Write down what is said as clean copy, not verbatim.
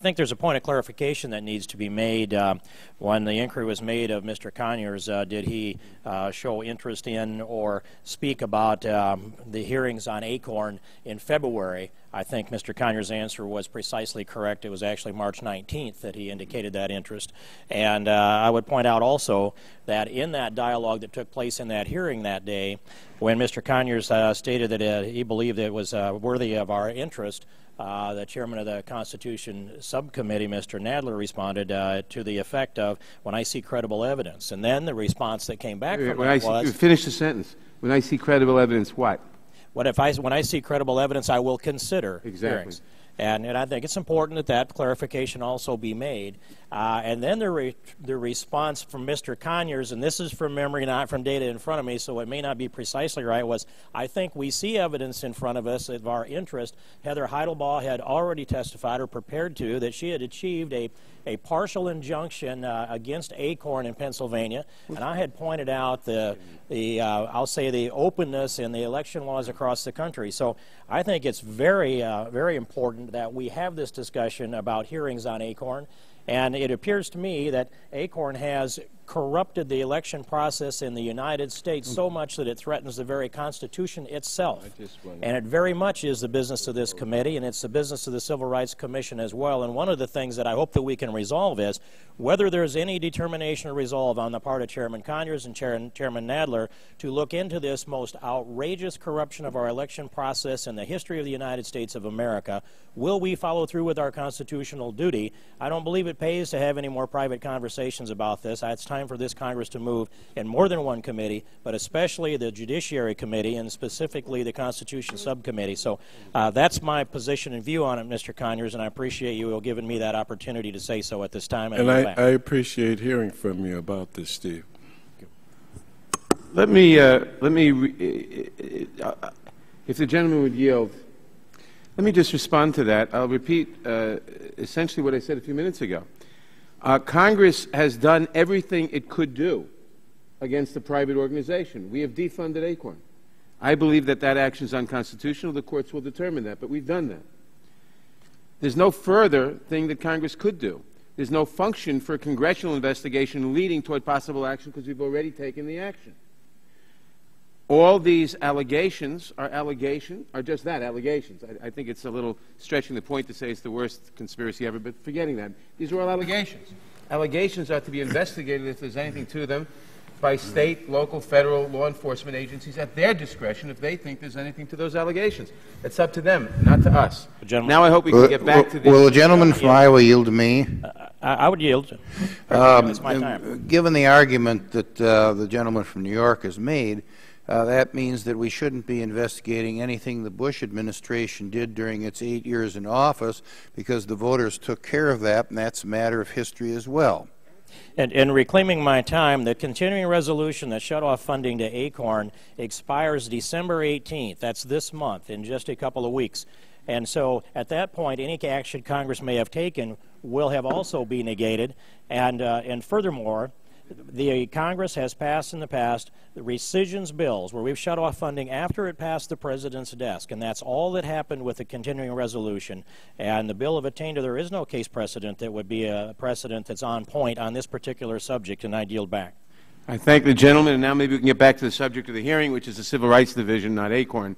I think there's a point of clarification that needs to be made. When the inquiry was made of Mr. Conyers, did he show interest in or speak about the hearings on ACORN in February? I think Mr. Conyers' answer was precisely correct. It was actually March 19th that he indicated that interest. And I would point out also that in that dialogue that took place in that hearing that day, when Mr. Conyers stated that he believed it was worthy of our interest, the chairman of the Constitution Subcommittee, Mr. Nadler, responded to the effect of, when I see credible evidence. And then the response that came back from that was... Finish the sentence. When I see credible evidence, what? When I see credible evidence, I will consider hearings. And I think it's important that that clarification also be made. And then the response from Mr. Conyers, and this is from memory, not from data in front of me, so it may not be precisely right, was, I think we see evidence in front of us of our interest. Heather Heidelbaugh had already testified, or prepared to, that she had achieved a partial injunction against ACORN in Pennsylvania, and I had pointed out I'll say the openness in the election laws across the country. So I think it's very, very important that we have this discussion about hearings on ACORN, and it appears to me that ACORN has corrupted the election process in the United States so much that it threatens the very Constitution itself. And it very much is the business of this committee, and it's the business of the Civil Rights Commission as well. And one of the things that I hope that we can resolve is whether there's any determination or resolve on the part of Chairman Conyers and Chairman Nadler to look into this most outrageous corruption of our election process in the history of the United States of America. Will we follow through with our constitutional duty? I don't believe it pays to have any more private conversations about this. It's time for this Congress to move in more than one committee, but especially the Judiciary Committee and specifically the Constitution Subcommittee. So that's my position and view on it, Mr. Conyers, and I appreciate you giving me that opportunity to say so at this time. And I appreciate hearing from you about this, Steve. Let me, if the gentleman would yield, let me just respond to that. I'll repeat essentially what I said a few minutes ago. Congress has done everything it could do against the private organization. We have defunded ACORN. I believe that that action is unconstitutional. The courts will determine that, but we've done that. There's no further thing that Congress could do. There's no function for a congressional investigation leading toward possible action because we've already taken the action. All these allegations are just that, allegations. I think it's a little stretching the point to say it's the worst conspiracy ever, but forgetting that. These are all allegations. Allegations are to be investigated if there's anything to them by state, local, federal law enforcement agencies at their discretion if they think there's anything to those allegations. It's up to them, not to us. Now I hope we can get back to this. Will the gentleman from Iowa yield to me? I would yield. It's my time. Given the argument that the gentleman from New York has made, that means that we shouldn't be investigating anything the Bush administration did during its 8 years in office because the voters took care of that, and that's a matter of history as well. And in reclaiming my time, the continuing resolution that shut off funding to ACORN expires December 18th. That's this month, in just a couple of weeks. And so at that point, any action Congress may have taken will have also been negated. And furthermore, the Congress has passed in the past the rescissions bills where we've shut off funding after it passed the President's desk, and that's all that happened with the continuing resolution. And the bill of attainder, there is no case precedent that would be a precedent that's on point on this particular subject, and I'd yield back. I thank the gentleman, and now maybe we can get back to the subject of the hearing, which is the Civil Rights Division, not ACORN.